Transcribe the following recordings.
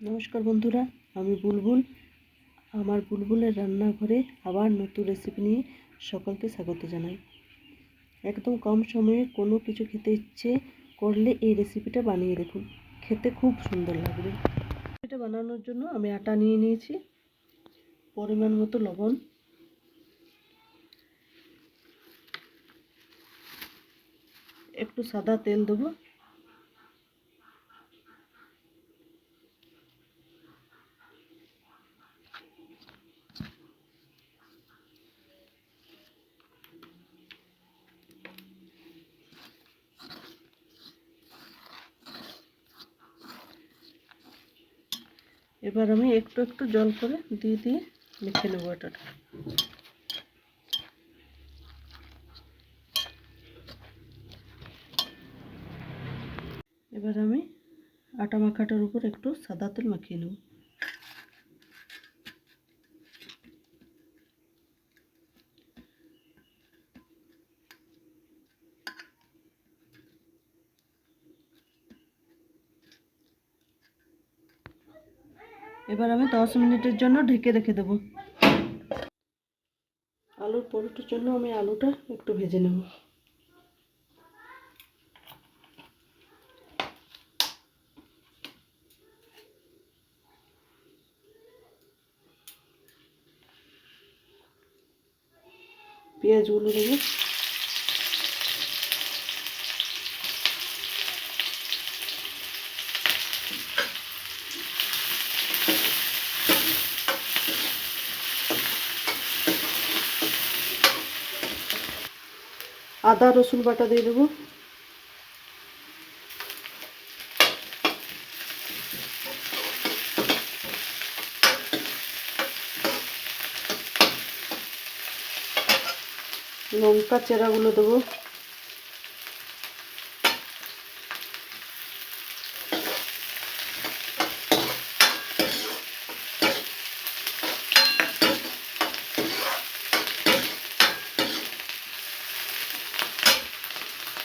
নমস্কার বন্ধুরা, আমি বুলবুল। আমার বুলবুলের রান্নাঘরে আবার নতুন রেসিপি নিয়ে সকলকে স্বাগত জানাই। একদম কম সময়ে কোনো কিছু খেতে ইচ্ছে করলে এই রেসিপিটা বানিয়ে দেখুন, খেতে খুব সুন্দর লাগবে। এটা বানানোর জন্য আমি আটা নিয়ে নিয়েছি, পরিমাণ মতো লবণ, একটু সাদা তেল দেবো, এবার আমি একটু একটু জল করে দিয়ে মেখে নেবো আটাটা। এবার আমি আটা মাখাটার উপর একটু সাদা তেল মাখিয়ে নেব। এবার আমি 10 মিনিটের জন্য ঢেকে রেখে দেবো। আলুর পরোটার জন্য আমি আলুটা একটু ভেজে নেব। পেঁয়াজগুলো দেবো, আদা রসুন বাটা দিয়ে দেবো, লঙ্কা চেরাগুলো দেবো,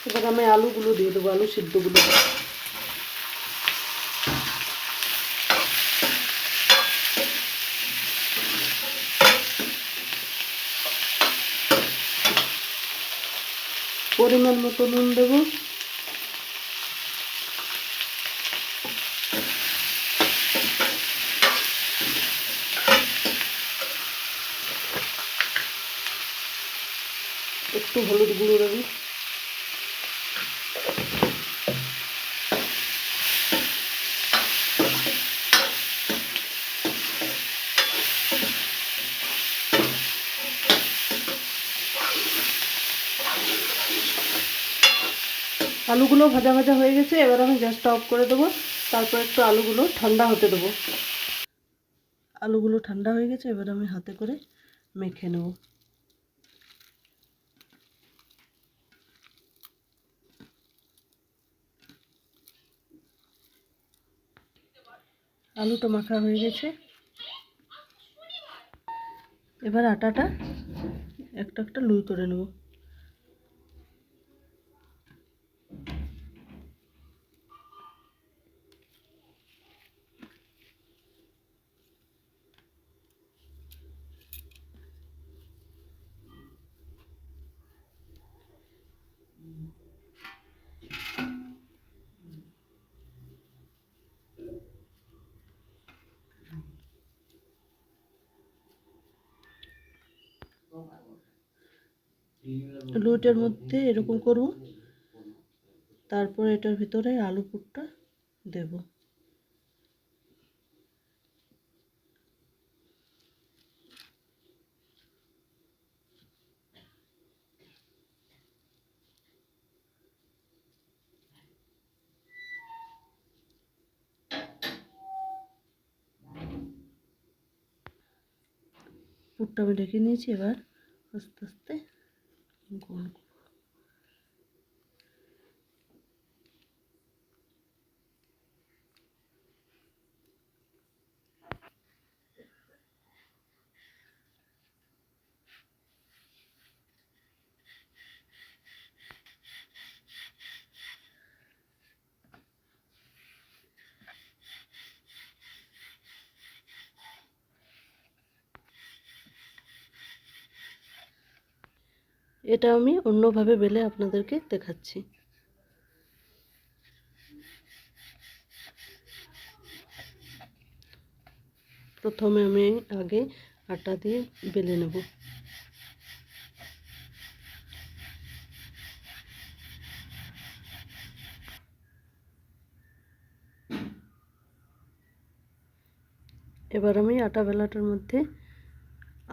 এবার আমি আলুগুলো দিয়ে দেবো, আলু সিদ্ধগুলো। পরিমাণ মতো নুন দেবো, একটু হলুদ গুঁড়ো দেবো, আলুগুলো ভাজা ভাজা হয়ে গেছে। এবার আমি গ্যাসটা অফ করে দেবো, তারপর একটু আলুগুলো ঠান্ডা হতে দেবো। আলুগুলো ঠান্ডা হয়ে গেছে, এবার আমি হাতে করে মেখে নেব। আলুটা মাখা হয়ে গেছে, এবার আটাটা একটা একটা লুই করে নেব। লুইটার মধ্যে এরকম করব, তারপর এটার ভিতরে আলু পুরটা দেব। পুরটা আমি ঢেকে নিয়েছি, এবার আস্তে আস্তে গোল এটা আমি অন্যভাবে বেলে আপনাদেরকে দেখাচ্ছি। প্রথমে আমি আগে আটা দিয়ে বেলে নেব। এবার আমি আটা বেলাটার মধ্যে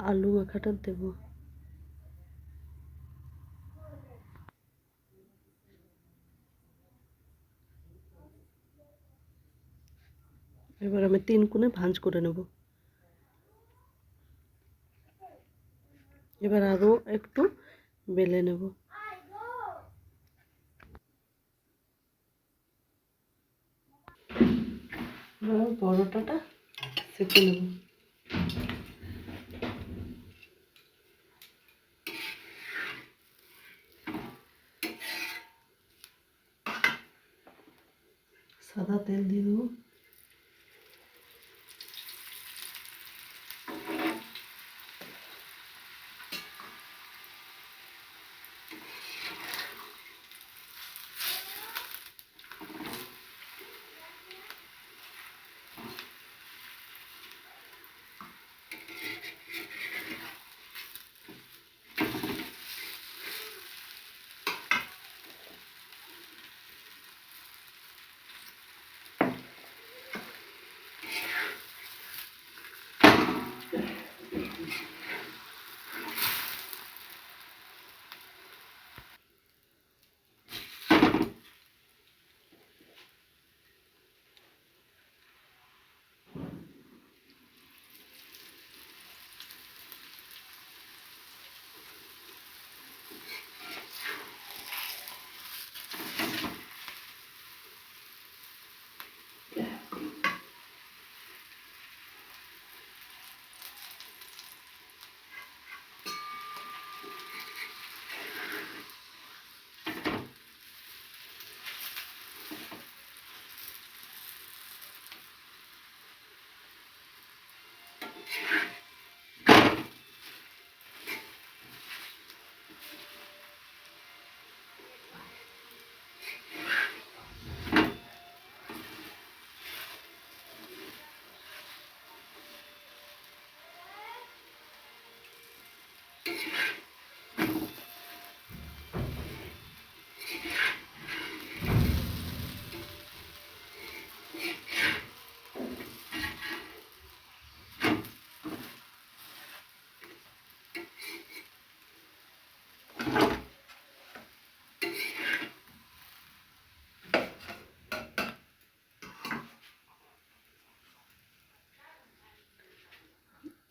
আলু মাখাটা দেব। এবার আমি 3 কোণে ভাঁজ করে নেব। এবার আরও একটু বেলে নেব। এবার পরোটাটা সেঁকে নেব। সাদা তেল দিয়ে দেবো।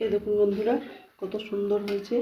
এই দেখুন বন্ধুরা, কত সুন্দর হয়েছে।